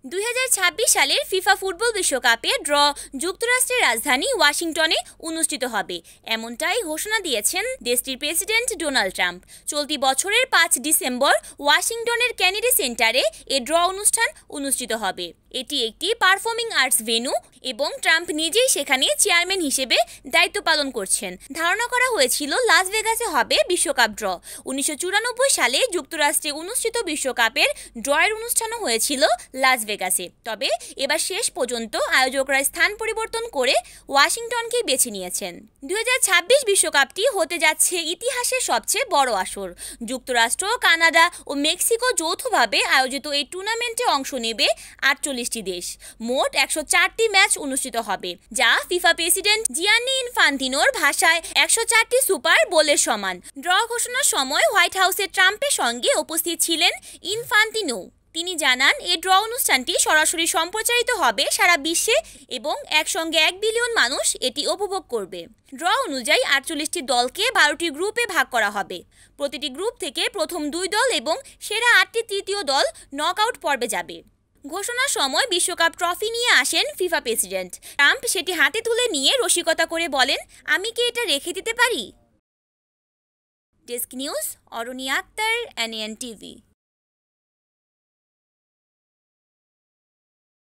2026 সালের FIFA football বিশ্বকাপে draw যুক্তরাষ্ট্রের রাজধানী ওয়াশিংটনে অনুষ্ঠিত হবে, এমনটাই ঘোষণা দিয়েছেন দেশটির প্রেসিডেন্ট ডোনাল্ড ট্রাম্প। চলতি বছরের 5 ডিসেম্বর ওয়াশিংটনের কেনেডি সেন্টারে এ ড্র অনুষ্ঠান অনুষ্ঠিত হবে। এটি একটি পারফর্মিং আর্টস ভেন্যু এবং ট্রাম্প নিজেই সেখানে চেয়ারম্যান হিসেবে দায়িত্ব পালন করছেন। ধারণা করা হয়েছিল লাস ভেগাসে হবে বিশ্বকাপ ড্র। 1994 সালে যুক্তরাষ্ট্রে অনুষ্ঠিত বিশ্বকাপের ড্রয়ের অনুষ্ঠানও হয়েছিল লাস ভেগাসে। তবে এবার শেষ পর্যন্ত আয়োজকরা স্থান পরিবর্তন করে ওয়াশিংটনকে বেছে নিয়েছেন। 2026 বিশ্বকাপটি হতে যাচ্ছে ইতিহাসের সবচেয়ে বড় আসর। যুক্তরাষ্ট্র, কানাডা ও মেক্সিকো যৌথভাবে আয়োজিত এই টুর্নামেন্টে অংশ নেবে 48টি দেশ। মোট 104টি ম্যাচ অনুষ্ঠিত হবে, যা ফিফা প্রেসিডেন্ট জিয়ান্নি ইনফান্তিনোর ভাষায় 104টি সুপার বোলের সমান। ড্র ঘোষণার সময় হোয়াইট হাউসে ট্রাম্পের সঙ্গে উপস্থিত ছিলেন ইনফান্তিনো। তিনি জানান, এই ড্র অনুষ্ঠানটি সরাসরি সম্প্রচারিত হবে সারা বিশ্বে এবং একসঙ্গে 1 বিলিয়ন মানুষ এটি উপভোগ করবে। ড্র অনুযায়ী 48টি দলকে 12টি গ্রুপে ভাগ করা হবে। প্রতিটি গ্রুপ থেকে প্রথম 2 দল এবং সেরা 8টি তৃতীয় দল নকআউট পর্বে যাবে। ঘোষণার সময় বিশ্বকাপ ট্রফি নিয়ে আসেন ফিফা প্রেসিডেন্ট ট্রাম্প। সেটি হাতে তুলে নিয়ে রসিকতা করে বলেন, আমি কি এটা রেখে দিতে পারি? Desk news, Aruni Akter, NAN TV।